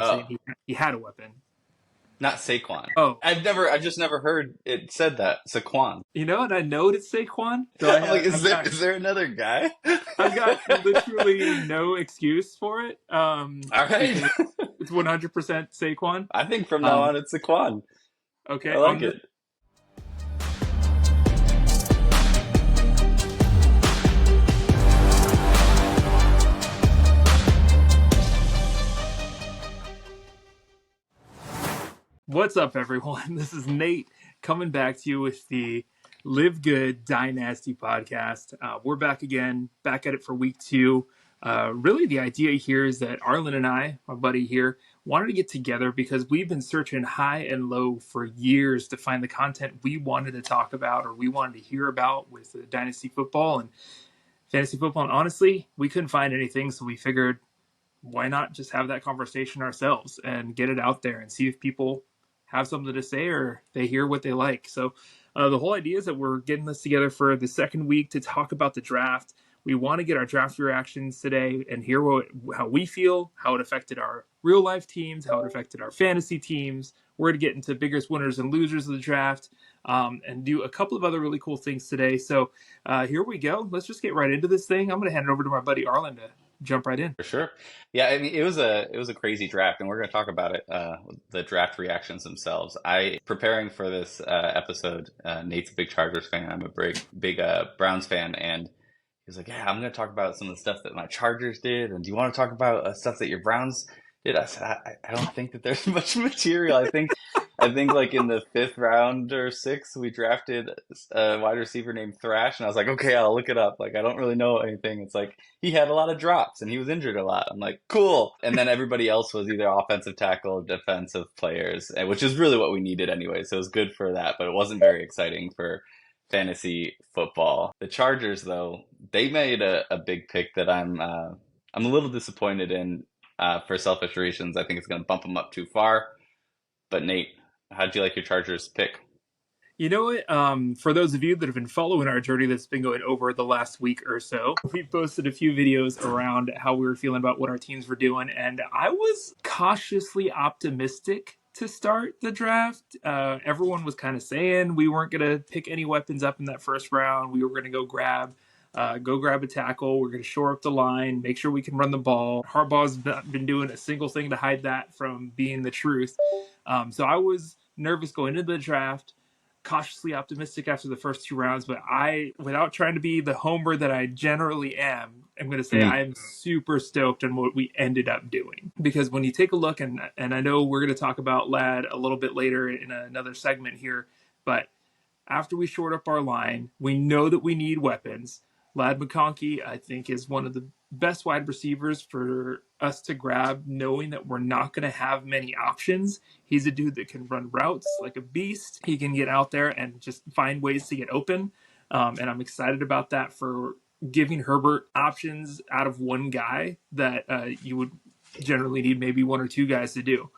I'm saying Oh, he had a weapon. not Saquon. Oh, I've just never heard it said that. Saquon. you know, and I know it's Saquon, so I'm like, I've got is there another guy? I've got literally no excuse for it, All right. because it's 100% Saquon. I think from now Um, on it's Saquon. I okay, like it. what's up, everyone? This is Nate coming back to you with the Live Good Dynasty podcast. We're back again, back at it for week 2. Really, the idea here is that Arlen and I, my buddy here, wanted to get together because we've been searching high and low for years to find the content we wanted to talk about or we wanted to hear about with Dynasty football and fantasy football. And honestly, we couldn't find anything, so we figured, why not just have that conversation ourselves and get it out there and see if people have something to say or they hear what they like. So the whole idea is that we're getting this together for the second week to talk about the draft. We want to get our draft reactions today and hear how we feel, how it affected our real life teams, how it affected our fantasy teams. We're going to get into biggest winners and losers of the draft, and do a couple of other really cool things today. So here we go. Let's just get right into this thing. I'm going to hand it over to my buddy Arlen to jump right in. For sure. Yeah, I mean it was a crazy draft, and we're going to talk about it. The draft reactions themselves. I preparing for this episode. Nate's a big Chargers fan. I'm a big Browns fan, and he's like, "Yeah, I'm going to talk about some of the stuff that my Chargers did, and do you want to talk about stuff that your Browns did?" I said, "I don't think that there's much material. I think like in the fifth round or sixth, we drafted a wide receiver named Thrash, and I was like, okay, I'll look it up. Like, I don't really know anything. It's like he had a lot of drops and he was injured a lot. I'm like, cool. And then everybody else was either offensive tackle or defensive players, which is really what we needed anyway. So it was good for that, but it wasn't very exciting for fantasy football. The Chargers, though, they made a big pick that I'm a little disappointed in, for selfish reasons. I think it's going to bump them up too far. But Nate, how'd you like your Chargers pick? You know what? For those of you that have been following our journey that's been going over the last week or so, we posted a few videos around how we were feeling about what our teams were doing, and I was cautiously optimistic to start the draft. Everyone was kind of saying we weren't going to pick any weapons up in that first round. We were going to go grab a tackle. We're going to shore up the line, make sure we can run the ball. Harbaugh's not been doing a single thing to hide that from being the truth. So I was nervous going into the draft, cautiously optimistic after the first 2 rounds, but without trying to be the homer that I generally am, I'm going to say I am super stoked on what we ended up doing. Because when you take a look, and I know we're going to talk about Ladd a little bit later in another segment here, but after we short up our line, we know that we need weapons. Ladd McConkey, I think, is one of the best wide receivers for us to grab, knowing that we're not going to have many options. He's a dude that can run routes like a beast. He can get out there and just find ways to get open. And I'm excited about that for giving Herbert options out of one guy that you would generally need maybe 1 or 2 guys to do.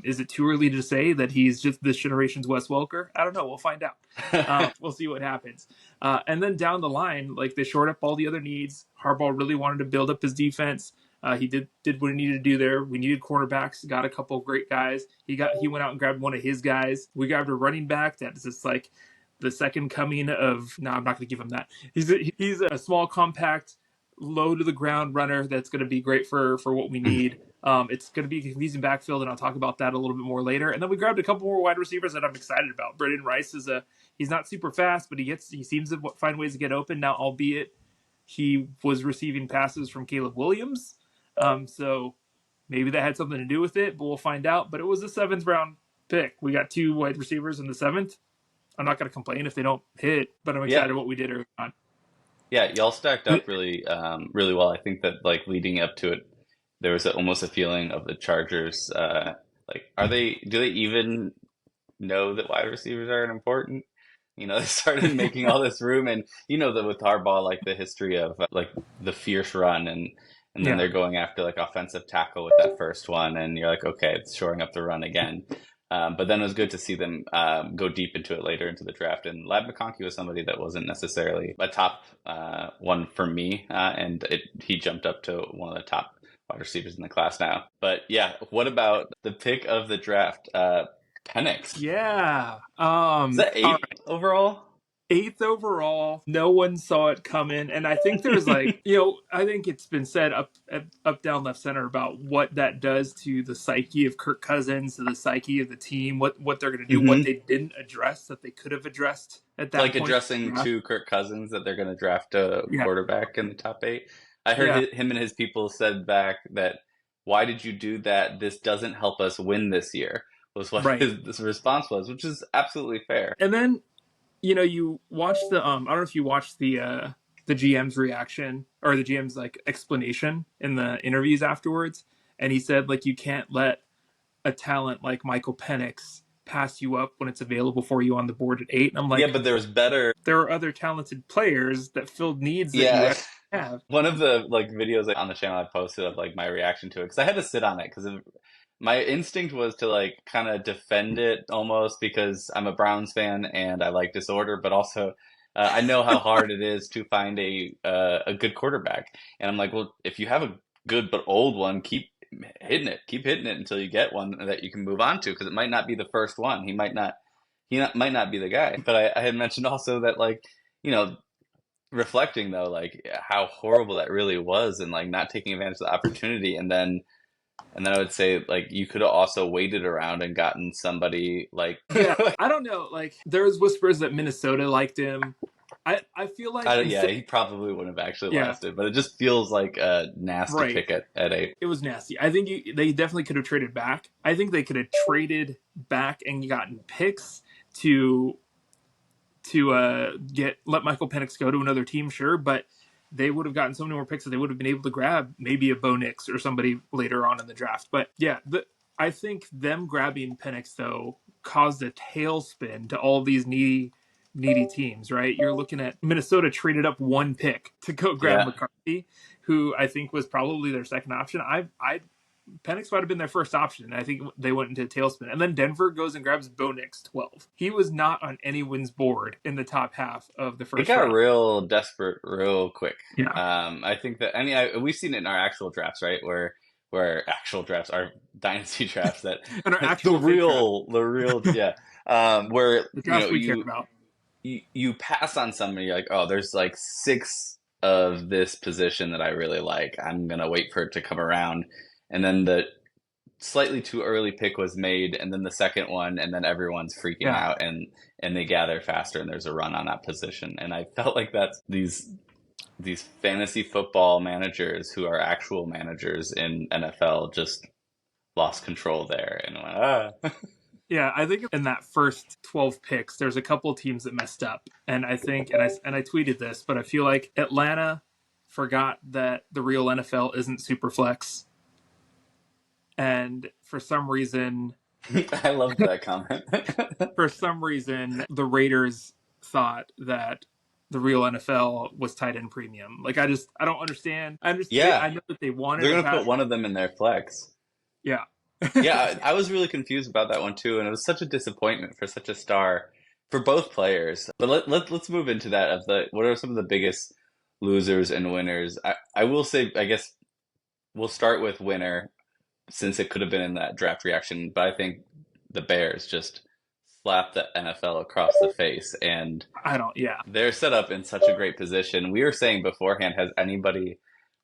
Is it too early to say that he's just this generation's Wes Welker? I don't know. We'll find out. We'll see what happens. And then down the line, like, they short up all the other needs. Harbaugh really wanted to build up his defense. He did what he needed to do there. We needed cornerbacks. Got a couple of great guys. He went out and grabbed one of his guys. We grabbed a running back that is just like the second coming of. No, I'm not going to give him that. He's a small, compact, low to the ground runner that's going to be great for what we need. It's going to be a confusing backfield, and I'll talk about that a little bit more later. And then we grabbed a couple more wide receivers that I'm excited about. Braden Rice he's not super fast, but he seems to find ways to get open now, albeit he was receiving passes from Caleb Williams. So maybe that had something to do with it, but we'll find out. But it was a 7th round pick. We got 2 wide receivers in the 7th. I'm not going to complain if they don't hit, but I'm excited what we did early on. Yeah, y'all stacked up really well. I think that, like, leading up to it, there was almost a feeling of the Chargers. Like, do they even know that wide receivers aren't important? They started making all this room, and that with Harbaugh, like, the history of like the fierce run, and then they're going after like offensive tackle with that first one, and you're like, okay, it's shoring up the run again. But then it was good to see them go deep into it later into the draft. And Ladd McConkey was somebody that wasn't necessarily a top one for me, and he jumped up to one of the top wide receivers in the class now. But yeah, what about the pick of the draft? Penix. Yeah. Is that All eight overall? eighth overall. No one saw it coming, and I think there's like, I think it's been said up, down, left, center about what that does to the psyche of Kirk Cousins, to the psyche of the team, what they're going to do, what Mm-hmm. they didn't address that they could have addressed at It's that like point. addressing Yeah, to Kirk Cousins that they're going to draft a yeah, quarterback in the top eight. I heard yeah. him and his people said back that, why did you do that? This doesn't help us win this year, was what Right. his response was, which is absolutely fair. And then you watch the I don't know if you watched the GM's reaction or the GM's like explanation in the interviews afterwards, and he said like you can't let a talent like Michael Penix pass you up when it's available for you on the board at 8. And I'm Yeah, like, but there's better. there are other talented players that filled needs that you Yeah, actually have. one of the like videos on the channel I posted of like my reaction to it, because I had to sit on it because my instinct was to like kind of defend it almost because I'm a Browns fan and I like disorder, but also I know how hard it is to find a good quarterback. And I'm like, well, if you have a good but old one, keep hitting it until you get one that you can move on to, because it might not be the first one. Might not be the guy. But I had mentioned also that like, you know, reflecting though, like how horrible that really was, and like not taking advantage of the opportunity, and then I would say, like, you could have also waited around and gotten somebody like, Yeah, I don't know. Like, there's whispers that Minnesota liked him. I feel like yeah, instead, he probably wouldn't have actually yeah, lasted, but it just feels like a nasty right. pick at eight. It was nasty. I think they definitely could have traded back. I think they could have traded back and gotten picks to let Michael Penix go to another team, sure, but they would have gotten so many more picks that they would have been able to grab maybe a Bo Nix or somebody later on in the draft. But yeah, I think them grabbing Penix though caused a tailspin to all these needy teams, right? You're looking at Minnesota traded up one pick to go grab Yeah. McCarthy, who I think was probably their second option. I Penix might have been their first option. I think they went into a tailspin. And then Denver goes and grabs Bo Nix 12. He was not on anyone's board in the top half of the It first got round. real desperate real quick. Yeah. I think that, I mean, we've seen it in our actual drafts, right? Where actual drafts are dynasty drafts that And our actual fake draft, the real, yeah. Where, the drafts we care about. you pass on somebody, you're like, oh, there's like six of this position that I really like. I'm gonna wait for it to come around, and then the slightly too early pick was made, and then the second one, and then everyone's freaking Yeah. out, and they gather faster, and there's a run on that position. And I felt like that's these fantasy football managers who are actual managers in NFL just lost control there and went, Yeah, I think in that first 12 picks, there's a couple of teams that messed up. And I think, and I tweeted this, but I feel like Atlanta forgot that the real NFL isn't Superflex. And for some reason, I loved that comment. the Raiders thought that the real NFL was tight end premium. Like, I don't understand. I Yeah, know that they wanted they're to gonna pass. put one of them in their flex. Yeah. Yeah, I was really confused about that one too, and it was such a disappointment for such a star for both players. But let's move into that of the what are some of the biggest losers and winners. I will say, I guess we'll start with winner, since it could have been in that draft reaction, but I think the Bears just slapped the NFL across the face, and Yeah. they're set up in such a great position. We were saying beforehand, has anybody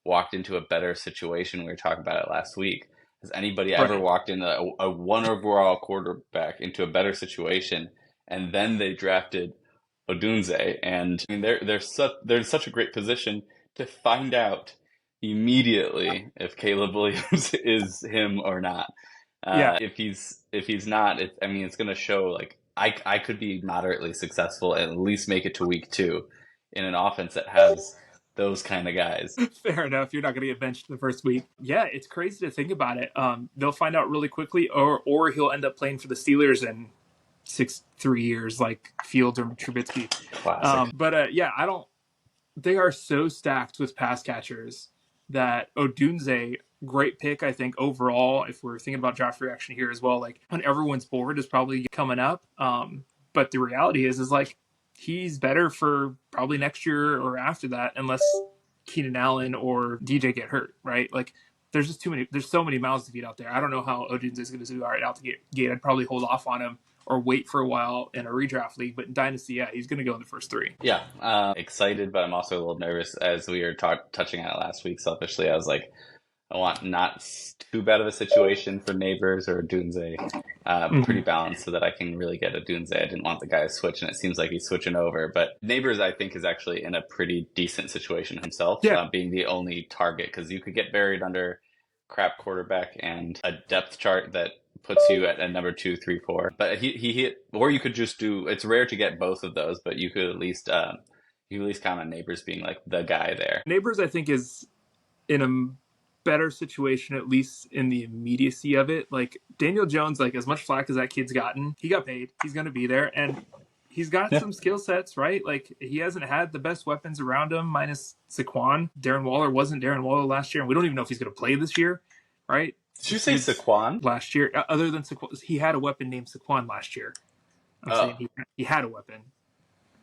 walked into a better situation? We were talking about it last week. Has anybody ever Right. walked in a one overall quarterback into a better situation, and then they drafted Odunze? And I mean, they're in such a great position to find out immediately if Caleb Williams is him or not. Yeah. If he's not, I mean, it's going to show like I could be moderately successful and at least make it to week 2 in an offense that has those kind of guys. Fair enough. You're not going to get benched the first week. Yeah, it's crazy to think about it. They'll find out really quickly, or he'll end up playing for the Steelers in 3 years, like Fields or Trubisky. Classic. Yeah, I don't. They are so stacked with pass catchers that Odunze, great pick, I think overall. If we're thinking about draft reaction here as well, like on everyone's board is probably coming up. But the reality is like he's better for probably next year or after that, unless Keenan Allen or DJ get hurt, right? Like there's just there's so many mouths to feed out there. I don't know how Ojins is going to do all right out the gate. I'd probably hold off on him or wait for a while in a redraft league. But in Dynasty, yeah, he's going to go in the first 3. Yeah, excited, but I'm also a little nervous. As we were touching on it last week, selfishly, I was like, I want not too bad of a situation for Neighbors or Dunze, pretty balanced so that I can really get a Dunze. I didn't want the guy to switch, and it seems like he's switching over. But Neighbors, I think, is actually in a pretty decent situation himself, being the only target, because you could get buried under crap quarterback and a depth chart that puts you at a number 2, 3, 4. But he hit, or you could just do. It's rare to get both of those, but you could at least count on Neighbors being like the guy there. Neighbors, I think, is in a better situation, at least in the immediacy of it. Like Daniel Jones, like as much flack as that kid's gotten, he got paid. He's going to be there, and he's got some skill sets, right? Like he hasn't had the best weapons around him, minus Saquon. Darren Waller wasn't Darren Waller last year, and we don't even know if he's going to play this year, right? Did you say Saquon? Last year, other than Saquon, he had a weapon named Saquon last year. I'm saying he had a weapon.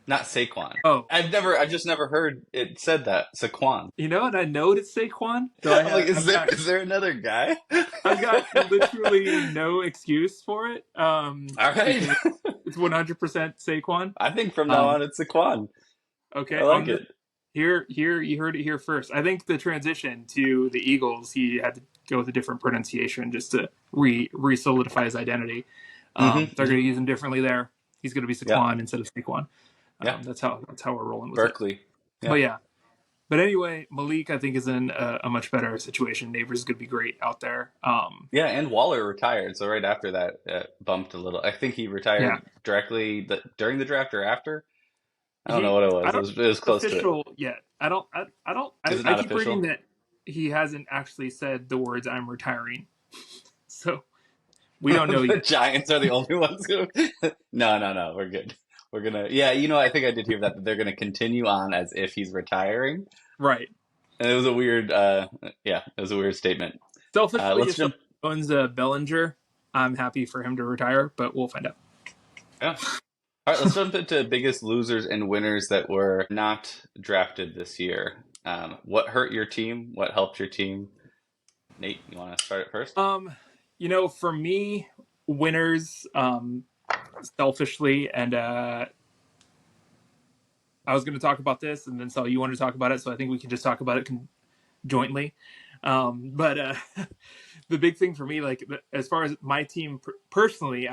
Not Saquon. Oh, I've just never heard it said that Saquon. You know, and I know it's Saquon. So is there another guy? I've got literally no excuse for it. All right, it's 100% Saquon. I think from now on it's Saquon. Okay, I like it. Here, you heard it here first. I think the transition to the Eagles, he had to go with a different pronunciation just to re-solidify his identity. They're going to use him differently there. He's going to be Saquon instead of Saquon. That's how we're rolling with Berkeley. It. But anyway, Malik I think is in a much better situation. Neighbors is going to be great out there. And Waller retired, so right after that bumped a little. I think he retired directly during the draft or after. I don't know what it was. It was close to it. Yet. I keep reading that he hasn't actually said the words "I'm retiring," so we don't know the yet. Giants are the only ones who. No, we're good. We're gonna, I think I did hear that they're gonna continue on as if he's retiring, right? And it was a weird, it was a weird statement. Selfishly, if owns Bellinger, I'm happy for him to retire, but we'll find out. Yeah. All right, let's jump into biggest losers and winners that were not drafted this year. What hurt your team? What helped your team? Nate, you want to start it first? For me, winners. Selfishly, and I was going to talk about this, and then you wanted to talk about it, so I think we can just talk about it jointly. But the big thing for me, like as far as my team personally,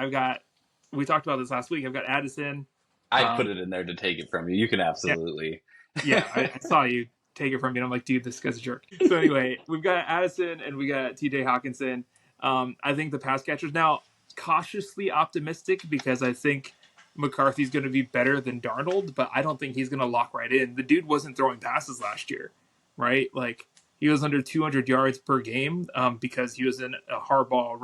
we talked about this last week. I've got Addison. I put it in there to take it from you. You can absolutely. Yeah, I saw you take it from me, and I'm like, dude, this guy's a jerk. So anyway, we've got Addison and we got TJ Hawkinson. I think the pass catchers now. Cautiously optimistic because I think McCarthy's going to be better than Darnold, but I don't think he's going to lock right in. The dude wasn't throwing passes last year, right? Like he was under 200 yards per game because he was in a Harbaugh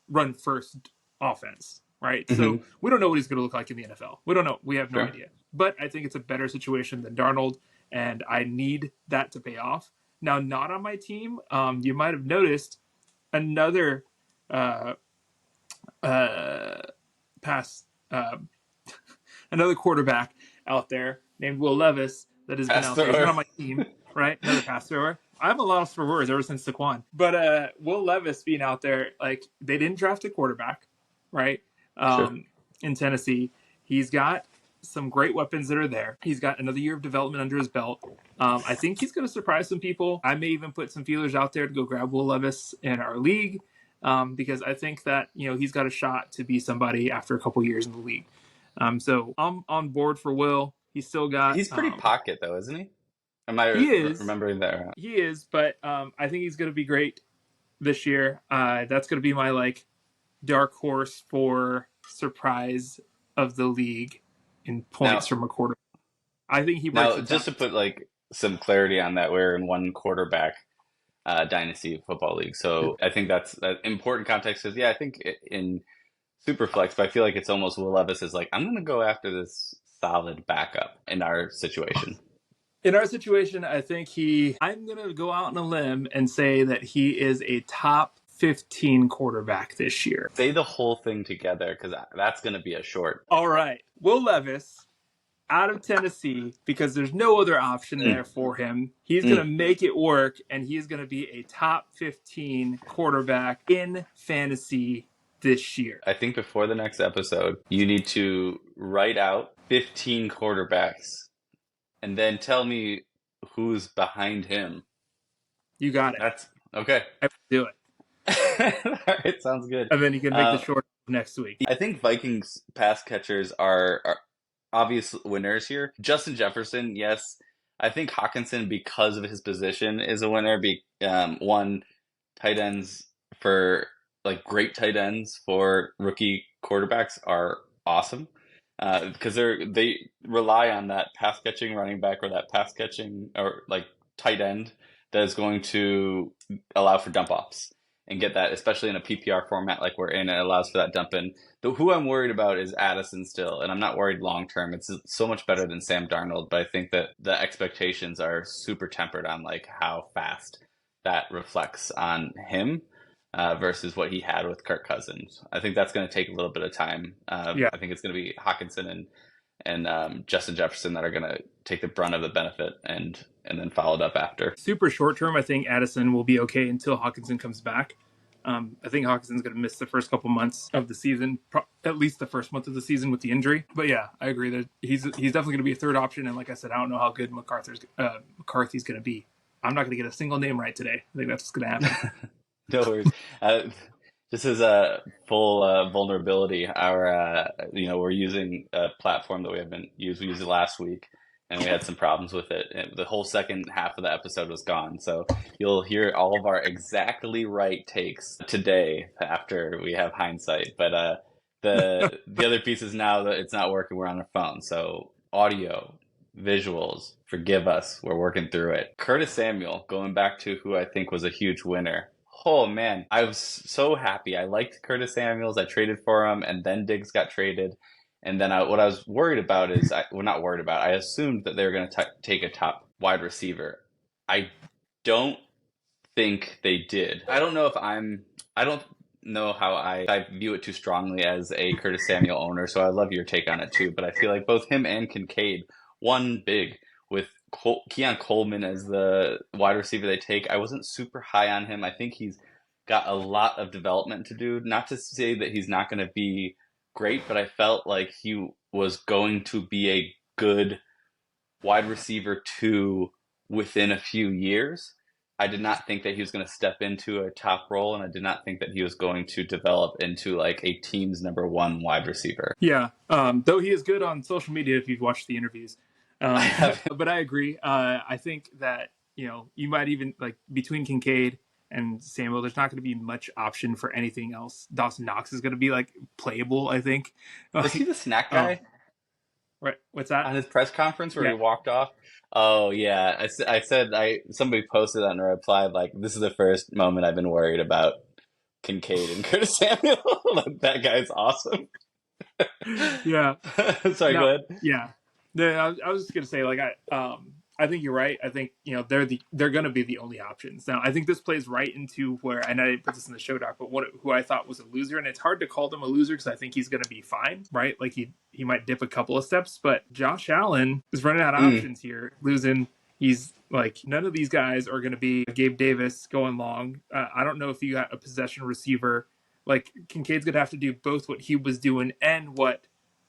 run first offense, right? So we don't know what he's going to look like in the NFL. We don't know. We have no idea. But I think it's a better situation than Darnold, and I need that to pay off. Now, not on my team. You might have noticed another another quarterback out there named Will Levis that has been out there. He's been on my team, right? Another pass thrower. I have a loss for words ever since Saquon. But Will Levis being out there, like they didn't draft a quarterback, right? In Tennessee. He's got some great weapons that are there. He's got another year of development under his belt. I think he's going to surprise some people. I may even put some feelers out there to go grab Will Levis in our league. Because I think that, he's got a shot to be somebody after a couple years in the league. So I'm on board for Will. He's still got... He's pretty pocket, though, isn't he? Am I remembering that? He is, but I think he's going to be great this year. That's going to be my, dark horse for surprise of the league in points from a quarterback. I think he breaks it just to put, some clarity on that, we're in one quarterback dynasty football league. So I think that's important context because, I think in Superflex, but I feel like it's almost Will Levis is like, I'm going to go after this solid backup in our situation. In our situation, I think I'm going to go out on a limb and say that he is a top 15 quarterback this year. Say the whole thing together because that's going to be a short. All right. Will Levis out of Tennessee because there's no other option there for him. He's going to make it work, and he's going to be a top 15 quarterback in fantasy this year. I think before the next episode, you need to write out 15 quarterbacks and then tell me who's behind him. You got it. That's okay. I will do it. All right, sounds good. And then you can make the short next week. I think Vikings pass catchers are obvious winners here. Justin Jefferson, yes. I think Hawkinson, because of his position, is a winner. One, tight ends for great tight ends for rookie quarterbacks are awesome because they rely on that pass catching running back or that pass catching or tight end that is going to allow for dump offs and get that, especially in a PPR format like we're in. It allows for that dump in. Who I'm worried about is Addison still, and I'm not worried long term. It's so much better than Sam Darnold, but I think that the expectations are super tempered on how fast that reflects on him versus what he had with Kirk Cousins. I think that's going to take a little bit of time. I think it's going to be Hawkinson and Justin Jefferson that are going to take the brunt of the benefit and then followed up after. Super short term, I think Addison will be okay until Hawkinson comes back. I think Hawkinson's going to miss the first couple months of the season, at least the first month of the season with the injury. But yeah, I agree that he's definitely going to be a third option. And like I said, I don't know how good McCarthy's going to be. I'm not going to get a single name right today. I think that's what's going to happen. No worries. Just as a full vulnerability, we're using a platform that we haven't used. We used it last week, and we had some problems with it. And the whole second half of the episode was gone. So you'll hear all of our exactly right takes today after we have hindsight. But the other piece is now that it's not working, we're on our phone. So audio, visuals, forgive us. We're working through it. Curtis Samuel, going back to who I think was a huge winner. Oh, man, I was so happy. I liked Curtis Samuels. I traded for him, and then Diggs got traded. And then what I was worried about is, not worried about, I assumed that they were going to take a top wide receiver. I don't think they did. I don't know how I view it too strongly as a Curtis Samuel owner, so I love your take on it too. But I feel like both him and Kincaid won big with Keon Coleman as the wide receiver they take. I wasn't super high on him. I think he's got a lot of development to do. Not to say that he's not going to be great, but I felt like he was going to be a good wide receiver too within a few years. I did not think that he was going to step into a top role, and I did not think that he was going to develop into a team's number one wide receiver. Yeah, though he is good on social media if you've watched the interviews. But I agree. I think that, you might even between Kincaid and Samuel, there's not going to be much option for anything else. Dawson Knox is going to be playable, I think. Was he the snack guy? Right. What's that? On his press conference where he walked off? Oh, yeah. Somebody posted that and I replied, this is the first moment I've been worried about Kincaid and Curtis Samuel. That guy's awesome. Yeah. Sorry, go ahead. Yeah. I was just gonna say, I think you're right. I think they're gonna be the only options. Now, I think this plays right into where, and I didn't put this in the show doc, but who I thought was a loser, and it's hard to call them a loser because I think he's gonna be fine, right? He might dip a couple of steps, but Josh Allen is running out of options here, losing. He's none of these guys are gonna be Gabe Davis going long. I don't know if you got a possession receiver. Kincaid's gonna have to do both what he was doing and what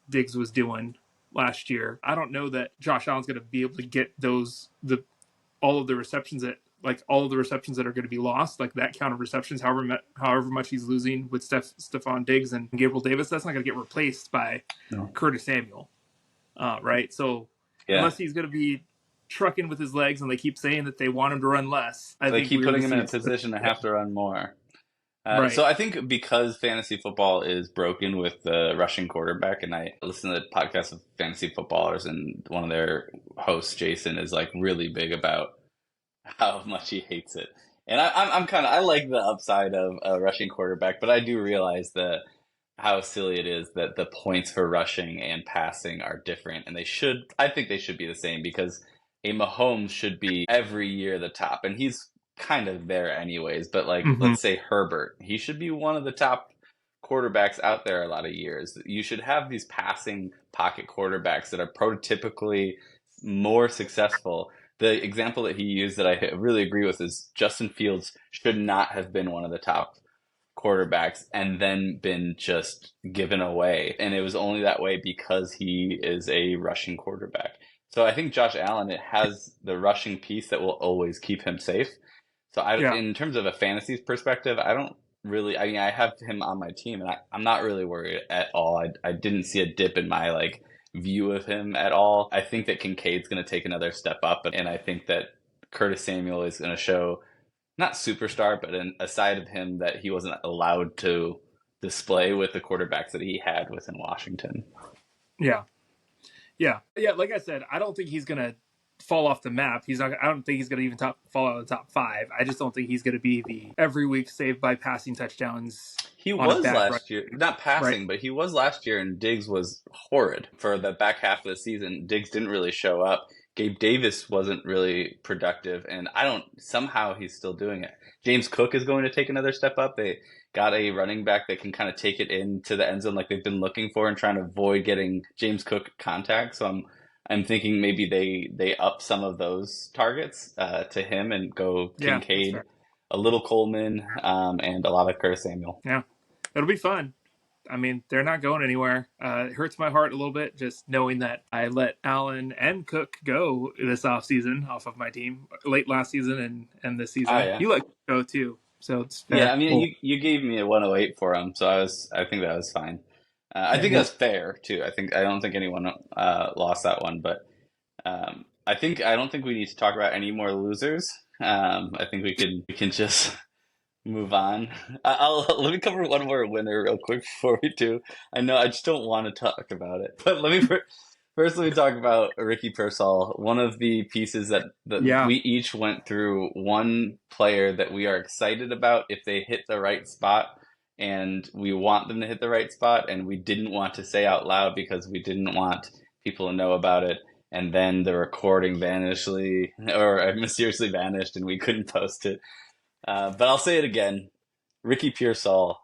Diggs was doing last year. I don't know that Josh Allen's going to be able to get all of the receptions that are going to be lost, that count of receptions, however much he's losing with Stephon Diggs and Gabriel Davis. That's not going to get replaced by Curtis Samuel, right? So unless he's going to be trucking with his legs, and they keep saying that they want him to run less, they keep putting him in a position to have to run more. Right. So I think because fantasy football is broken with the rushing quarterback, and I listen to the podcast of fantasy footballers, and one of their hosts, Jason, is really big about how much he hates it. And I like the upside of a rushing quarterback, but I do realize how silly it is that the points for rushing and passing are different, and I think they should be the same, because a Mahomes should be every year the top, and he's kind of there anyways, but let's say Herbert, he should be one of the top quarterbacks out there a lot of years. You should have these passing pocket quarterbacks that are prototypically more successful. The example that he used that I really agree with is Justin Fields should not have been one of the top quarterbacks and then been just given away. And it was only that way because he is a rushing quarterback. So I think Josh Allen, it has the rushing piece that will always keep him safe. So Yeah. in terms of a fantasy perspective, I don't really, I mean, I have him on my team and I'm not really worried at all. I didn't see a dip in my like view of him at all. I think that Kincaid's going to take another step up. And I think that Curtis Samuel is going to show not superstar, but a side of him that he wasn't allowed to display with the quarterbacks that he had within Washington. Yeah. Yeah. Yeah. Like I said, I don't think he's going to fall off the map. He's not. I don't think he's going to even fall out of the top 5. I just don't think he's going to be the every week saved by passing touchdowns. He on a was bad last year, not passing, right? but he was last year, and Diggs was horrid for the back half of the season. Diggs didn't really show up. Gabe Davis wasn't really productive, and somehow he's still doing it. James Cook is going to take another step up. They got a running back that can kind of take it into the end zone like they've been looking for and trying to avoid getting James Cook contact. So I'm thinking maybe they up some of those targets to him and go Kincaid, a little Coleman, and a lot of Curtis Samuel. Yeah, it'll be fun. I mean, they're not going anywhere. It hurts my heart a little bit just knowing that I let Allen and Cook go this offseason off of my team late last season and this season. Oh, yeah. You let Cook go too, so it's fair. Yeah, I mean, you gave me a 108 for him, so I think that was fine. I think that's fair too. I don't think anyone lost that one, but I don't think we need to talk about any more losers. I think we can just move on. Let me cover one more winner real quick before we do. I know I just don't want to talk about it, but first let me talk about Ricky Pearsall. One of the pieces that we each went through, one player that we are excited about if they hit the right spot, and we want them to hit the right spot, and we didn't want to say out loud because we didn't want people to know about it. And then the recording mysteriously vanished, and we couldn't post it. But I'll say it again. Ricky Pearsall,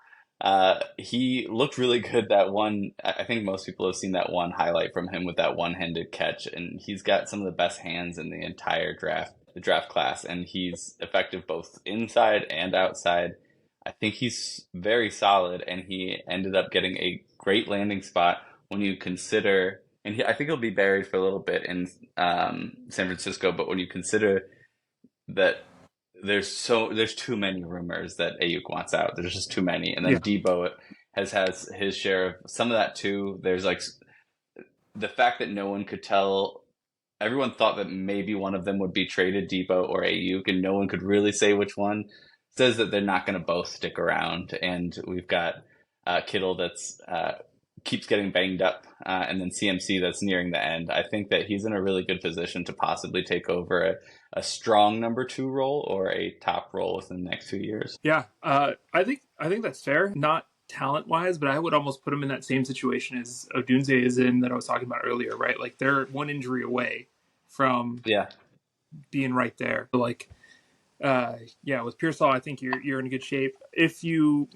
he looked really good that one. I think most people have seen that one highlight from him with that one-handed catch, and he's got some of the best hands in the entire draft class, and he's effective both inside and outside. I think he's very solid, and he ended up getting a great landing spot when you consider, and I think he'll be buried for a little bit in San Francisco, but when you consider that there's too many rumors that Ayuk wants out. There's just too many. And then Debo has his share of some of that too. There's like the fact that no one could tell. Everyone thought that maybe one of them would be traded, Debo or Ayuk, and no one could really say which one. Says that they're not going to both stick around. And we've got Kittle that's keeps getting banged up, and then CMC that's nearing the end. I think that he's in a really good position to possibly take over a strong number 2 role or a top role within the next 2 years. Yeah, I think that's fair. Not talent wise, but I would almost put him in that same situation as Odunze is in that I was talking about earlier, right? Like they're one injury away from being right there. Like, with Pearsall, I think you're in good shape if you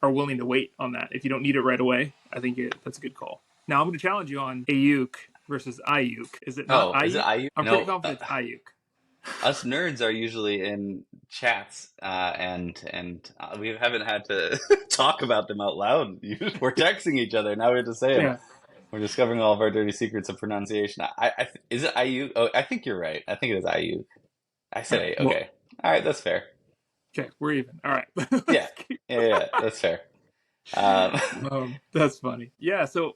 are willing to wait on that. If you don't need it right away, I think that's a good call. Now I'm going to challenge you on Ayuk versus Ayuk. Is it not Ayuk? Is it Ayuk? I'm pretty confident it's Ayuk. Us nerds are usually in chats, and we haven't had to talk about them out loud. We're texting each other. Now we have to say them. Yeah. We're discovering all of our dirty secrets of pronunciation. Is it Ayuk? Oh, I think you're right. I think it is Ayuk. I said Ayuk. Okay. Well, all right, that's fair. Okay, we're even. All right. yeah, that's fair. That's funny. Yeah, so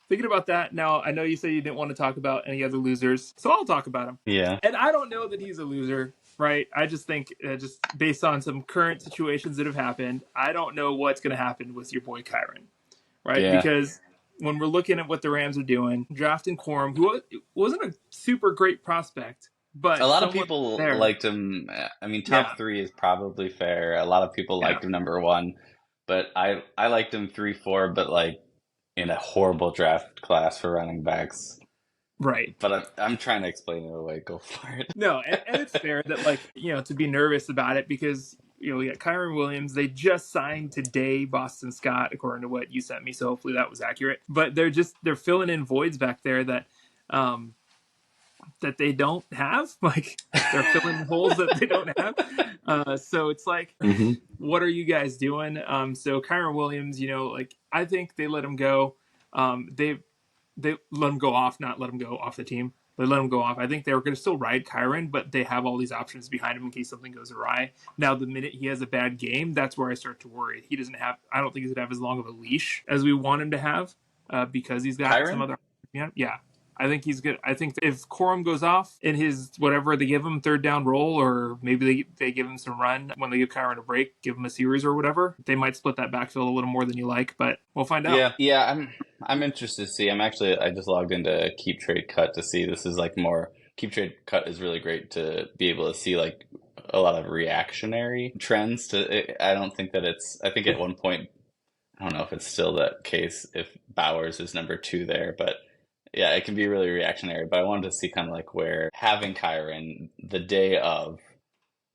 thinking about that, now I know you said you didn't want to talk about any other losers, so I'll talk about him. Yeah. And I don't know that he's a loser, right? I just think, just based on some current situations that have happened, I don't know what's going to happen with your boy Kyren, right? Yeah. Because when we're looking at what the Rams are doing, drafting Corum, who wasn't a super great prospect, but a lot of people liked him. I mean, top 3 is probably fair. A lot of people liked him number 1, but I liked him 3-4, but like in a horrible draft class for running backs. Right. But I'm trying to explain it away. Go for it. No, and it's fair that to be nervous about it because we got Kyron Williams. They just signed today Boston Scott, according to what you sent me. So hopefully that was accurate. But they're filling in voids back there that that they don't have. Like they're filling holes that they don't have. So it's like, what are you guys doing? So Kyron Williams, like I think they let him go. They let him go off, not let him go off the team. They let him go off. I think they were going to still ride Kyron, but they have all these options behind him in case something goes awry. Now, the minute he has a bad game, that's where I start to worry. I don't think he's going to have as long of a leash as we want him to have because he's got Kyron? some other. Yeah. I think he's good. I think if Corum goes off in his whatever they give him third down role, or maybe they give him some run when they give Kyron a break, give him a series or whatever, they might split that backfield a little more than you like, but we'll find out. Yeah. I'm interested to see. I just logged into Keep Trade Cut to see. This is like more Keep Trade Cut is really great to be able to see like a lot of reactionary trends. I don't think that I think at one point, I don't know if it's still that case if Bowers is number 2 there, but. Yeah, it can be really reactionary, but I wanted to see kind of like where having Kyron the day of,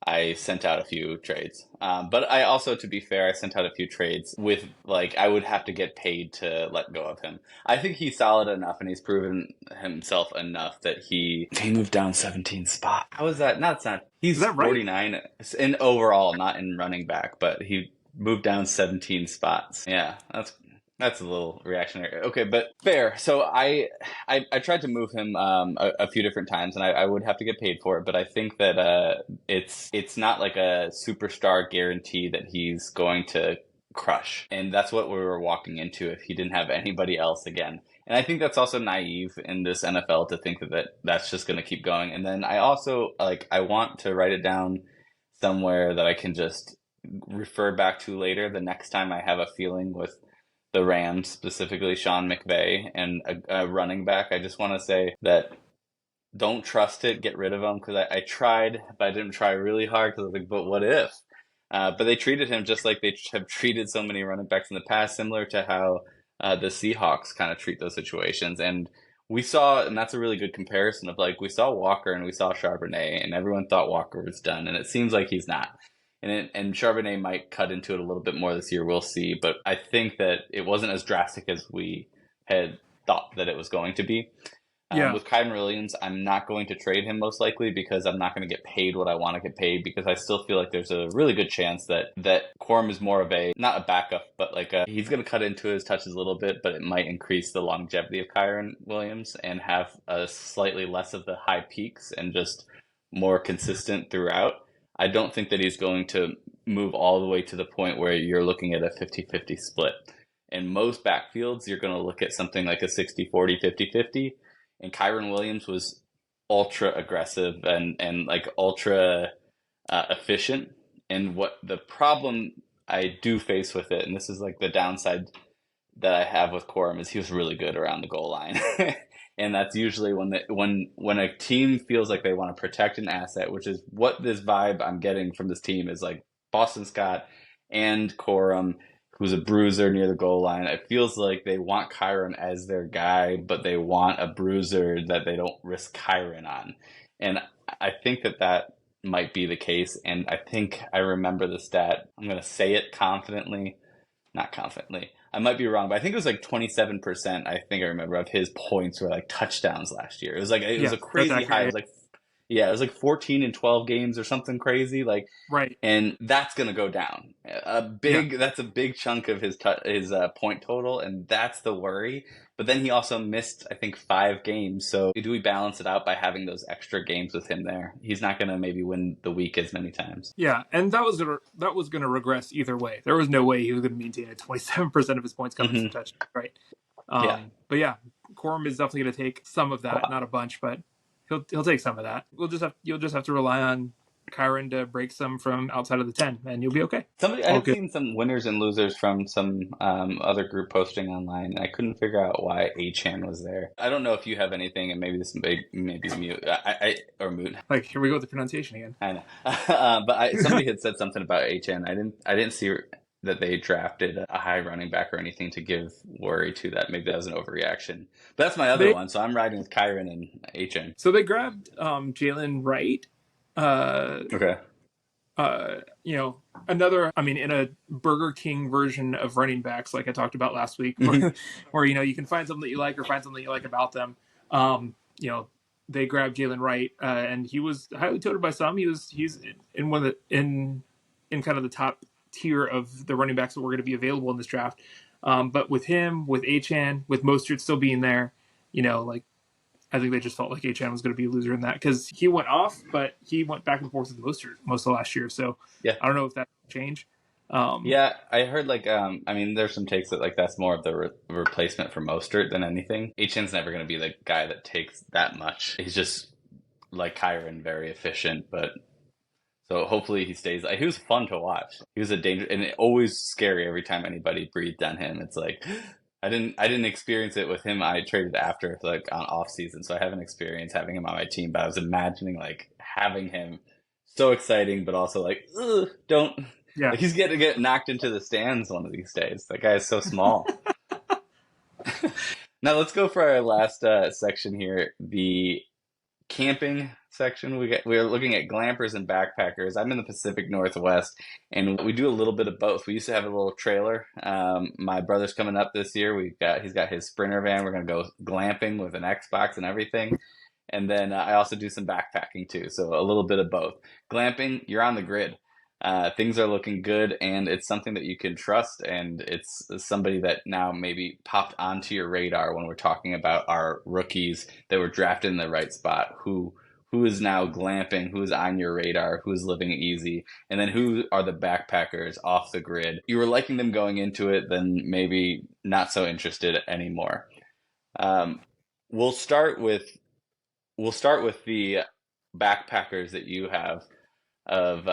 I sent out a few trades. But I also, to be fair, I sent out a few trades with like, I would have to get paid to let go of him. I think he's solid enough and he's proven himself enough that he moved down 17 spots. How is that? No, it's not. He's 49 right? In overall, not in running back, but he moved down 17 spots. Yeah, that's a little reactionary. Okay, but fair. So I tried to move him a few different times, and I would have to get paid for it. But I think that it's not like a superstar guarantee that he's going to crush, and that's what we were walking into if he didn't have anybody else again. And I think that's also naive in this NFL to think that's just going to keep going. And then I also I want to write it down somewhere that I can just refer back to later the next time I have a feeling with the Rams, specifically Sean McVay, and a running back. I just want to say that don't trust it, get rid of him, because I tried, but I didn't try really hard because I was like, but what if? But they treated him just like they have treated so many running backs in the past, similar to how the Seahawks kind of treat those situations. And we saw, and that's a really good comparison of we saw Walker and we saw Charbonnet, and everyone thought Walker was done, and it seems like he's not. And Charbonnet might cut into it a little bit more this year. We'll see. But I think that it wasn't as drastic as we had thought that it was going to be. With Kyron Williams, I'm not going to trade him most likely because I'm not going to get paid what I want to get paid, because I still feel like there's a really good chance that Corum is more of not a backup, but he's going to cut into his touches a little bit, but it might increase the longevity of Kyron Williams and have a slightly less of the high peaks and just more consistent throughout. I don't think that he's going to move all the way to the point where you're looking at a 50-50 split. In most backfields, you're going to look at something like a 60-40, 50-50. And Kyron Williams was ultra aggressive and ultra efficient. And what the problem I do face with it, and this is the downside that I have with Corum, is he was really good around the goal line. And that's usually when a team feels like they want to protect an asset, which is what this vibe I'm getting from this team is Boston Scott and Corum, who's a bruiser near the goal line. It feels like they want Kyron as their guy, but they want a bruiser that they don't risk Kyron on. And I think that might be the case. And I think I remember the stat. I'm going to say it confidently. Not confidently. I might be wrong, but I think it was 27%. I think I remember of his points were touchdowns last year. It was it was a crazy high. It was it was 14 in 12 games or something crazy. Right. And that's going to go down. That's a big chunk of his point total, and that's the worry. But then he also missed, I think, 5 games. So do we balance it out by having those extra games with him there? He's not going to maybe win the week as many times. Yeah, and that was going to regress either way. There was no way he was going to maintain at 27% of his points coming from touchdowns, right? But yeah, Corum is definitely going to take some of that, not a bunch, but he'll take some of that. You'll just have to rely on Kyron to break some from outside of the 10, and you'll be okay. I've seen some winners and losers from some other group posting online, and I couldn't figure out why Achan was there. I don't know if you have anything, and maybe this may be mute. Or moot. Here we go with the pronunciation again. I know, but somebody had said something about Achan. I didn't see that they drafted a high running back or anything to give worry to that. Maybe that was an overreaction. But that's my other one, so I'm riding with Kyron and Achan. So they grabbed Jalen Wright. Okay. another, I mean, in a Burger King version of running backs, like I talked about last week, where, you can find something that you like or find something you like about them. They grabbed Jalen Wright, and he was highly touted by some. He's in one of the in kind of the top tier of the running backs that were going to be available in this draft. But with him, with Achane, with Mostert still being there, like I think they just felt like Achane was going to be a loser in that because he went off, but he went back and forth with Mostert most of last year. So Yeah. I don't know if that changed. Yeah, I heard I mean, there's some takes that like that's more of the replacement for Mostert than anything. Achan's never going to be the guy that takes that much. He's just like Kyron, very efficient, but so hopefully he stays. He was fun to watch. He was a danger and always scary every time anybody breathed on him. It's like I didn't experience it with him. I traded after like on off season, so I haven't experienced having him on my team. But I was imagining like having him so exciting, but also like don't. Yeah. Like he's going to get knocked into the stands one of these days. That guy is so small. Now let's go for our last section here, the camping section. We're looking at glampers and backpackers. I'm in the Pacific Northwest, and we do a little bit of both. We used to have a little trailer. My brother's coming up this year. He's got his Sprinter van. We're gonna go glamping with an Xbox and everything. And then I also do some backpacking too, so a little bit of both. Glamping, you're on the grid. Things are looking good, and it's something that you can trust, and it's somebody that now maybe popped onto your radar when we're talking about our rookies that were drafted in the right spot, who is now glamping, who's on your radar, who's living easy, and then who are the backpackers off the grid. You were liking them going into it, then maybe not so interested anymore. We'll start with the backpackers that you have of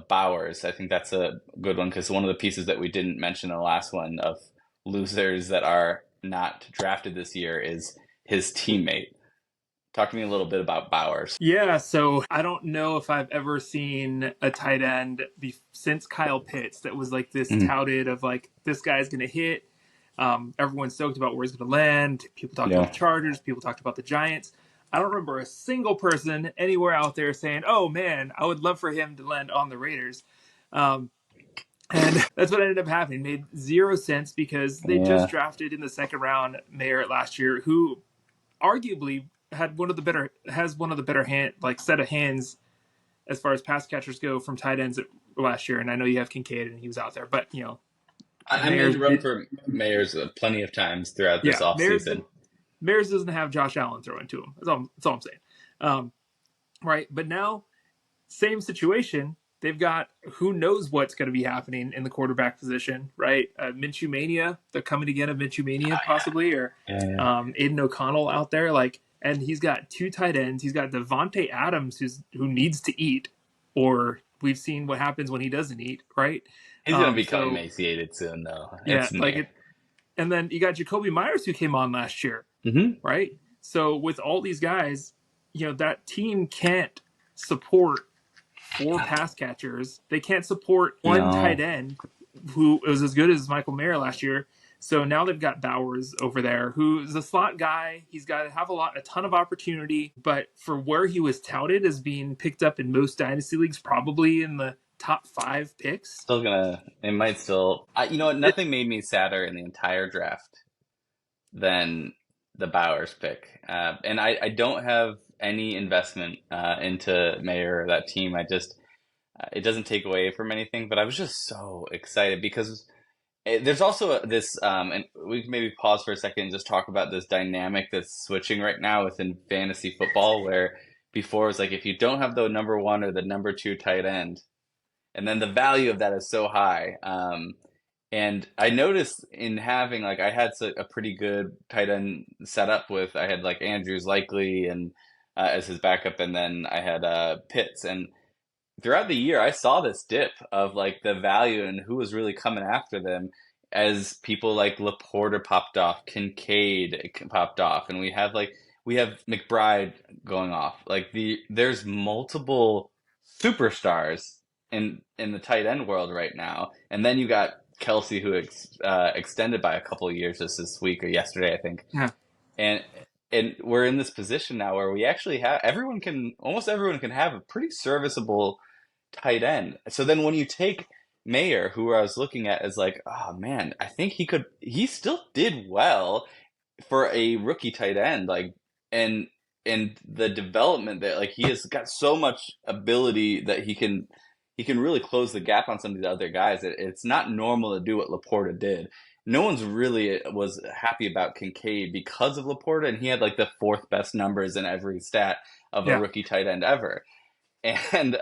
Bowers. I think that's a good one because one of the pieces that we didn't mention in the last one of losers that are not drafted this year is his teammate. Talk to me a little bit about Bowers. Yeah, so I don't know if I've ever seen a tight end since Kyle Pitts that was like this touted of like, this guy's going to hit. Everyone's stoked about where he's going to land. People talked about the Chargers. People talked about the Giants. I don't remember a single person anywhere out there saying, oh man, I would love for him to land on the Raiders. And that's what ended up happening. Made 0 sense because they just drafted in the second round Mayer last year, who arguably has one of the better set of hands as far as pass catchers go from tight ends last year. And I know you have Kincaid and he was out there, but I made the run for Mayers plenty of times throughout this offseason. Mayers doesn't have Josh Allen throwing to him. That's all I'm saying. Right. But now, same situation. They've got who knows what's going to be happening in the quarterback position, right? Minshew Mania, the coming again of Minshew Mania, possibly, or Aiden O'Connell out there. And he's got 2 tight ends. He's got Devontae Adams, who needs to eat, or we've seen what happens when he doesn't eat, right? He's going to become emaciated soon, though. And then you got Jacoby Myers, who came on last year. Right? So with all these guys, that team can't support 4 pass catchers. They can't support one tight end who was as good as Michael Mayer last year. So now they've got Bowers over there, who's a slot guy. He's got to have a ton of opportunity, but for where he was touted as being picked up in most dynasty leagues, probably in the top 5 picks. Nothing made me sadder in the entire draft than the Bowers pick. And I don't have any investment into Mayer or that team. It doesn't take away from anything, but I was just so excited because there's also this, and we can maybe pause for a second and just talk about this dynamic that's switching right now within fantasy football, where before it was like, if you don't have the number 1 or the number 2 tight end, and then the value of that is so high. And I noticed in having, I had a pretty good tight end setup with, I had Andrews Likely and as his backup, and then I had Pitts. And throughout the year, I saw this dip of the value and who was really coming after them as people like Laporta popped off, Kincaid popped off, and we have McBride going off. There's multiple superstars in the tight end world right now, and then you got Kelsey, who extended by a couple of years just this week or yesterday, I think. Yeah. And we're in this position now where we actually have almost everyone can have a pretty serviceable tight end. So then when you take Mayer, who I was looking at as like, oh man, I think he still did well for a rookie tight end, like, and the development that, like, he has got so much ability that he can really close the gap on some of the other guys. It's not normal to do what Laporta did. No one's really was happy about Kincaid because of Laporta, and he had like the fourth best numbers in every stat of a Yeah. rookie tight end ever. And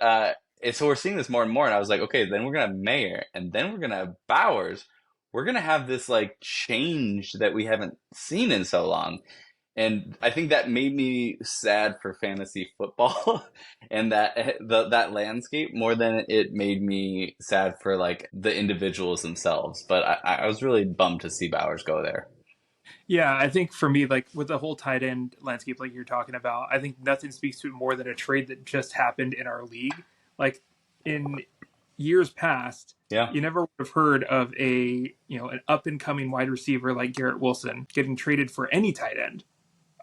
so we're seeing this more and more, and I was like, okay, then we're gonna have Mayer, and then we're gonna have Bowers. We're gonna have this like change that we haven't seen in so long. And I think that made me sad for fantasy football and that landscape more than it made me sad for like the individuals themselves. But I was really bummed to see Bowers go there. Yeah, I think for me, like with the whole tight end landscape, like you're talking about, I think nothing speaks to it more than a trade that just happened in our league. Like in years past, Yeah, you never would have heard of an up and coming wide receiver like Garrett Wilson getting traded for any tight end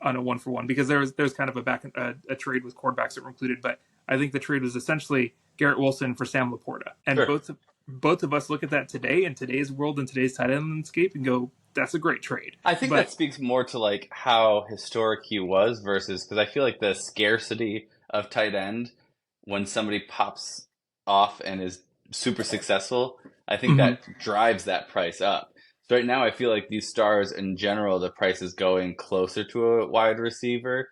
on a 1-for-1, because there's kind of a trade with quarterbacks that were included, but I think the trade was essentially Garrett Wilson for Sam Laporta, and sure. both of us look at that today in today's world and today's tight end landscape and go, that's a great trade. I think that But speaks more to like how historic he was versus, because I feel like the scarcity of tight end when somebody pops off and is super successful, I think mhm, that drives that price up. So right now I feel like these stars in general, the price is going closer to a wide receiver.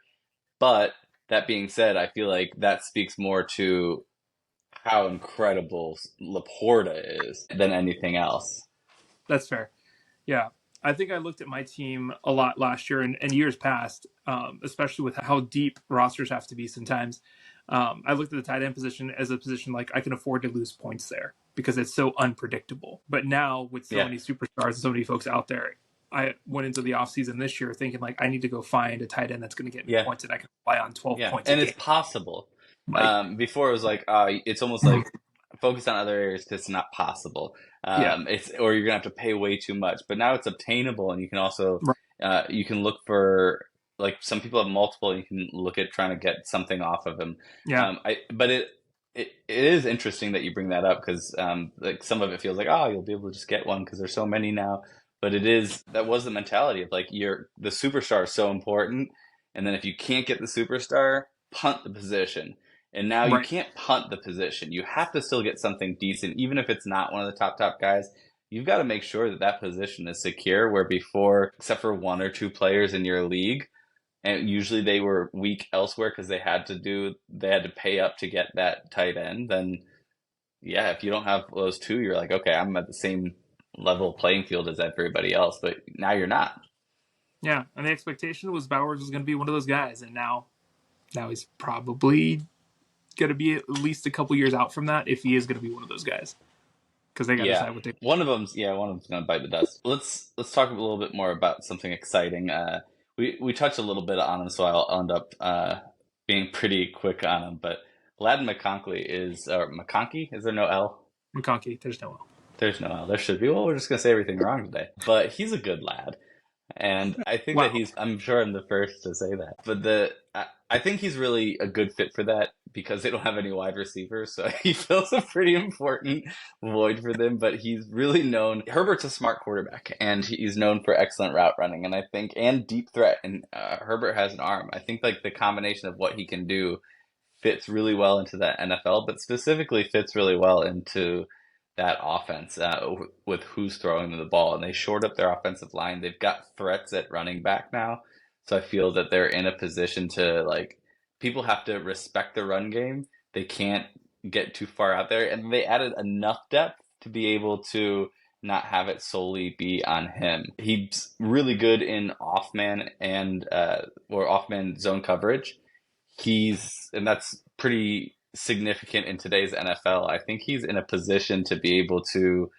But that being said, I feel like that speaks more to how incredible Laporta is than anything else. that's fair. Yeah. I think I looked at my team a lot last year and years past, especially with how deep rosters have to be sometimes. I looked at the tight end position as a position like I can afford to lose points there because it's so unpredictable. But now with so Yeah, many superstars and so many folks out there, I went into the offseason this year thinking like I need to go find a tight end that's going to get me yeah. points and I can rely on 12 Yeah, points a and it's game. possible. Like, Before it was like, it's almost mhm, like focus on other areas because it's not possible. yeah, It's or you're gonna have to pay way too much. But now it's obtainable, and you can also right, you can look for, like, some people have multiple. And you can look at trying to get something off of them. yeah, But it is interesting that you bring that up because like some of it feels like, oh, you'll be able to just get one because there's so many now. But that was the mentality of like the superstar is so important, and then if you can't get the superstar, punt the position. And now you right. can't punt the position. You have to still get something decent, even if it's not one of the top guys. You've got to make sure that that position is secure. Where before, except for one or two players in your league, and usually they were weak elsewhere because they had to pay up to get that tight end. Then yeah, if you don't have those two, you're like, okay, I'm at the same level playing field as everybody else. But now you're not. Yeah. And the expectation was Bowers was going to be one of those guys. And now he's probably going to be at least a couple years out from that if he is going to be one of those guys because they got to Yeah, decide what they. one of them's gonna bite the dust. Let's talk a little bit more about something exciting. We touched a little bit on him, so I'll end up being pretty quick on him. But Ladd McConkey is, or McConkey? Is there no L? McConkey, there's no. There's no L. There should be. Well, we're just gonna say everything wrong today. But he's a good lad. And I think that Wow. I'm sure I'm the first to say that. But I think he's really a good fit for that because they don't have any wide receivers. So he fills a pretty important void for them. But he's really known, Herbert's a smart quarterback and he's known for excellent route running. And I think, and deep threat. And Herbert has an arm. I think like the combination of what he can do fits really well into that NFL, but specifically fits really well into that offense with who's throwing them the ball. And they shored up their offensive line. They've got threats at running back now. So I feel that they're in a position to, like, people have to respect the run game. They can't get too far out there. And they added enough depth to be able to not have it solely be on him. He's really good in off man or off man zone coverage. And that's pretty significant in today's NFL. I think he's in a position to be able to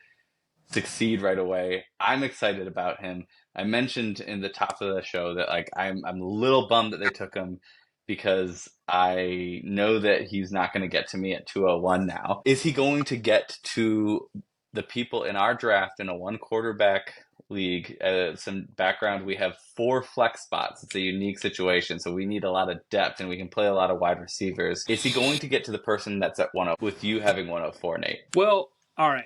succeed right away. I'm excited about him. I mentioned in the top of the show that like I'm a little bummed that they took him because I know that he's not going to get to me at 201 now. Is he going to get to the people in our draft in a one quarterback league. Some background: we have 4 flex spots. It's a unique situation, so we need a lot of depth, and we can play a lot of wide receivers. Is he going to get to the person that's at 104 with you having 104, Nate? Well, all right.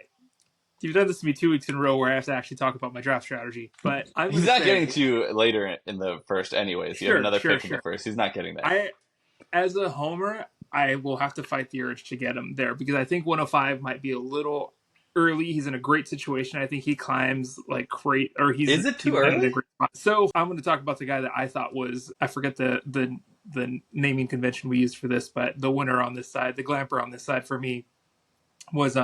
You've done this to me 2 weeks in a row where I have to actually talk about my draft strategy. But I'm going He's to not say... getting to you later in the first anyways. You have another pick in the first. He's not getting there. As a homer, I will have to fight the urge to get him there because I think 105 might be a little early. He's in a great situation. I think he climbs like great, or he's... Is it too early? In a great spot. So I'm going to talk about the guy that I thought was... I forget the naming convention we used for this, but the winner on this side, the glamper on this side for me was...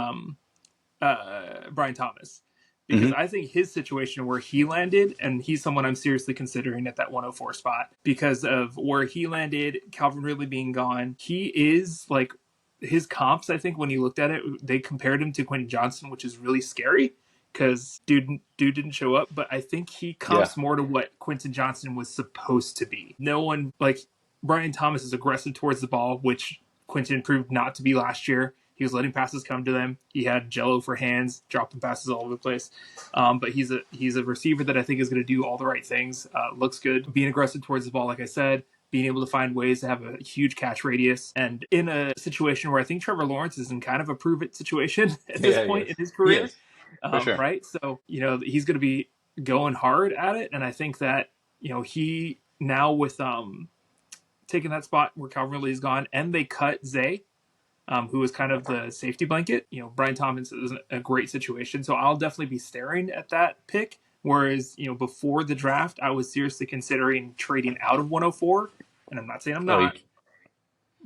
Brian Thomas, because I think his situation where he landed, and he's someone I'm seriously considering at that 104 spot because of where he landed, Calvin Ridley being gone. He is like his comps. I think when you looked at it, they compared him to Quentin Johnson, which is really scary because dude didn't show up. But I think he comps more to what Quentin Johnson was supposed to be. No one like Brian Thomas is aggressive towards the ball, which Quentin proved not to be last year. He was letting passes come to them. He had jello for hands, dropping passes all over the place. But he's a receiver that I think is going to do all the right things. Looks good. Being aggressive towards the ball, like I said. Being able to find ways to have a huge catch radius. And in a situation where I think Trevor Lawrence is in kind of a prove-it situation at this point in his career. Sure. Right? So, he's going to be going hard at it. And I think that, he now with taking that spot where Calvin Ridley is gone and they cut Zay, who was kind of the safety blanket. Brian Thomas is a great situation. So I'll definitely be staring at that pick. Whereas, before the draft, I was seriously considering trading out of 104. And I'm not saying I'm not.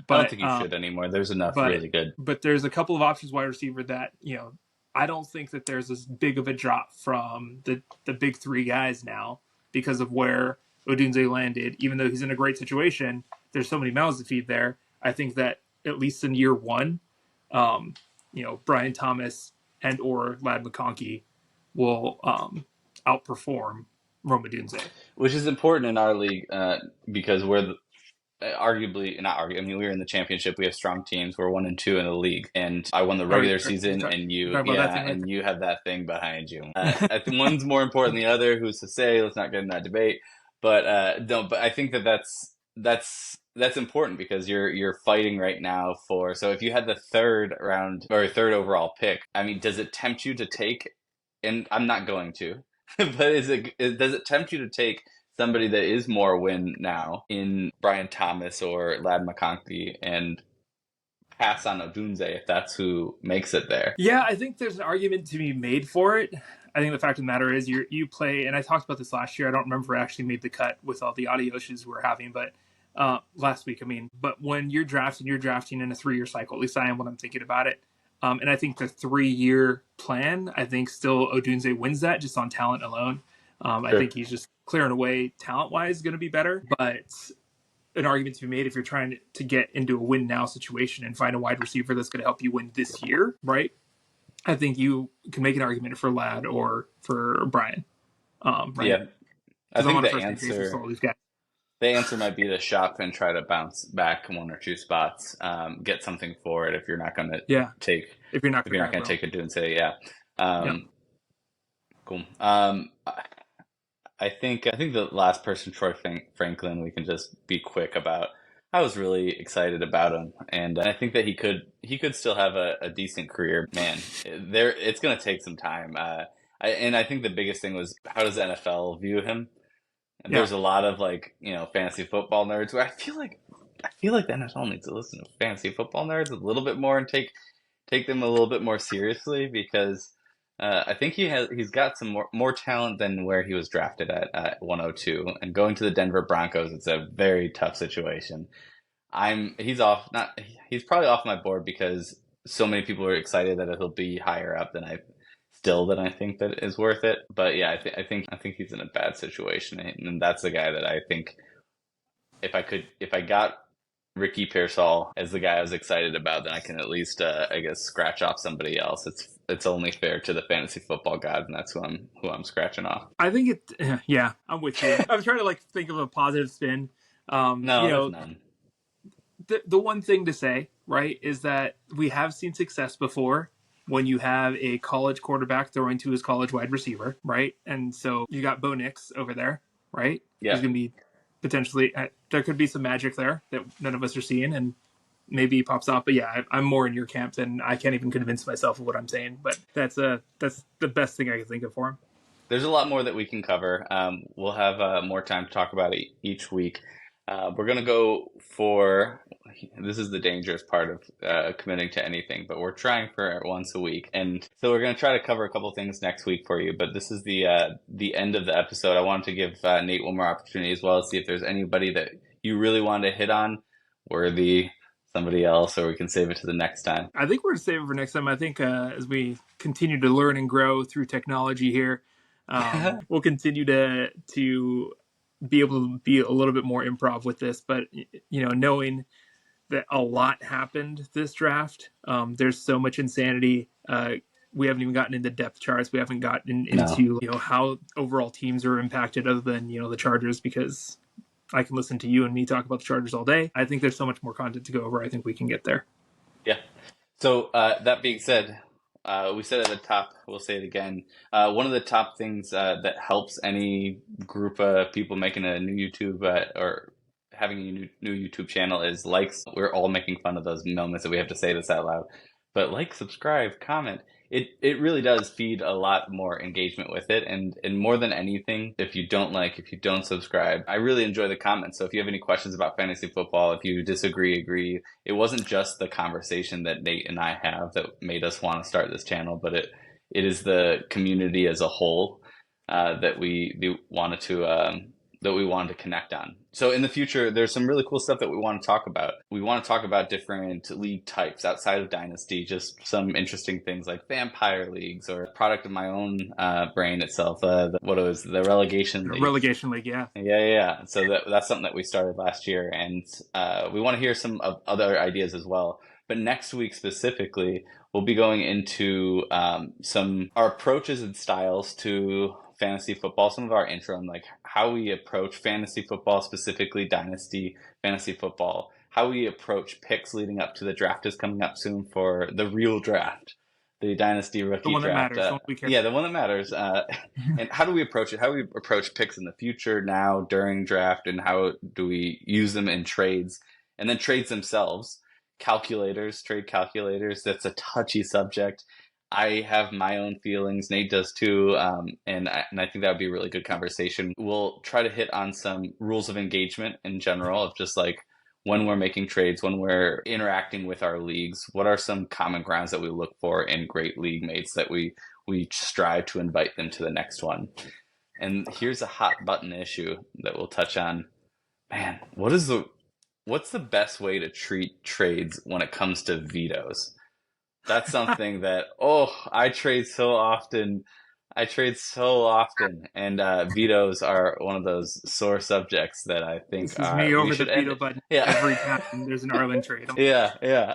But I don't think you should anymore. There's enough really good. But there's a couple of options wide receiver that, I don't think that there's as big of a drop from the big 3 guys now because of where Odunze landed. Even though he's in a great situation, there's so many mouths to feed there. I think that at least in year 1, Brian Thomas and or Ladd McConkey will outperform Rome Odunze. Which is important in our league because we're we're in the championship. We have strong teams. We're 1-2 in the league, and I won the regular season, and you have that thing behind you. I think one's more important than the other. Who's to say? Let's not get in that debate. But But I think that's important because you're fighting right now for. So if you had the 3rd round or 3rd overall pick, I mean, does it tempt you to take? And I'm not going to, but does it tempt you to take somebody that is more win now in Brian Thomas or Ladd McConkey and pass on Odunze if that's who makes it there? Yeah, I think there's an argument to be made for it. I think the fact of the matter is you play, and I talked about this last year. I don't remember if I actually made the cut with all the audio issues we were having, but last week, but when you're drafting in a 3-year cycle. At least I am when I'm thinking about it. And I think the 3-year plan, I think still Odunze wins that just on talent alone. I think he's just clearing away talent-wise going to be better. But an argument to be made if you're trying to get into a win-now situation and find a wide receiver that's going to help you win this year, right? I think you can make an argument for Ladd or for Brian. Right? Yeah. I think the answer might be to shop and try to bounce back 1 or 2 spots, get something for it if you're not going to take. If you're not going to take a Odunze, cool. I think the last person, Troy Franklin, we can just be quick about. I was really excited about him, and I think that he could still have a decent career. Man, it's going to take some time. I think the biggest thing was, how does the NFL view him? And there's a lot of fantasy football nerds where I feel like the NFL needs to listen to fantasy football nerds a little bit more and take them a little bit more seriously because I think he's got some more talent than where he was drafted at 102. And going to the Denver Broncos, it's a very tough situation. He's probably off my board because so many people are excited that he'll be higher up than I think that is worth it. But yeah, I think he's in a bad situation, and that's the guy that I think if I got Ricky Pearsall as the guy I was excited about, then I can at least scratch off somebody else. It's only fair to the fantasy football gods, and that's who I'm scratching off. I think I'm with you. I'm trying to think of a positive spin. No, none. The one thing to say, right, is that we have seen success before when you have a college quarterback throwing to his college wide receiver, right? And so you got Bo Nix over there, right? Yeah. He's going to be potentially, there could be some magic there that none of us are seeing, and maybe he pops off. But yeah, I'm more in your camp than I can't even convince myself of what I'm saying. But that's the best thing I can think of for him. There's a lot more that we can cover. We'll have more time to talk about it each week. We're going to go for, this is the dangerous part of committing to anything, but we're trying for once a week. And so we're going to try to cover a couple things next week for you, but this is the end of the episode. I wanted to give Nate one more opportunity as well to see if there's anybody that you really wanted to hit on, Worthy, somebody else, or we can save it to the next time. I think we're going to save it for next time. I think as we continue to learn and grow through technology here, we'll continue to be able to be a little bit more improv with this. But, knowing that a lot happened this draft, there's so much insanity. We haven't even gotten into depth charts. We haven't gotten into how overall teams are impacted other than the Chargers, because I can listen to you and me talk about the Chargers all day. I think there's so much more content to go over. I think we can get there. Yeah. So that being said, we said at the top, we'll say it again. One of the top things that helps any group of people making a new YouTube or having a new YouTube channel is likes. We're all making fun of those moments that we have to say this out loud. But like, subscribe, comment. It really does feed a lot more engagement with it. And more than anything, if you don't subscribe, I really enjoy the comments. So if you have any questions about fantasy football, if you disagree, agree, it wasn't just the conversation that Nate and I have that made us want to start this channel, but it is the community as a whole that we wanted to connect on. So in the future, there's some really cool stuff that we want to talk about. We want to talk about different league types outside of Dynasty, just some interesting things like vampire leagues or product of my own brain itself. The relegation league. Relegation league, yeah. Yeah. So that's something that we started last year, and we want to hear some of other ideas as well. But next week specifically, we'll be going into our approaches and styles to fantasy football, some of our intro on like how we approach fantasy football, specifically Dynasty fantasy football, how we approach picks leading up to the draft is coming up soon for the real draft, the Dynasty rookie the one draft. That matters. The one that matters. And how do we approach it? How do we approach picks in the future, now, during draft, and how do we use them in trades? And then trades themselves, trade calculators, that's a touchy subject. I have my own feelings. Nate does too. And I think that would be a really good conversation. We'll try to hit on some rules of engagement in general, of just like when we're making trades, when we're interacting with our leagues, what are some common grounds that we look for in great league mates that we strive to invite them to the next one. And here's a hot button issue that we'll touch on. Man, what's the best way to treat trades when it comes to vetoes? That's something that, I trade so often, and vetoes are one of those sore subjects that I think this is me over the veto button every time there's an Arlen trade. Yeah.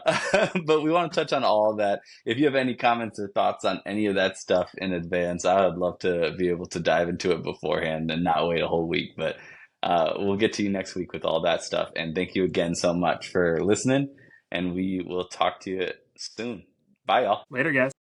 But we want to touch on all of that. If you have any comments or thoughts on any of that stuff in advance, I would love to be able to dive into it beforehand and not wait a whole week. But we'll get to you next week with all that stuff. And thank you again so much for listening, and we will talk to you soon. Bye, y'all. Later, guys.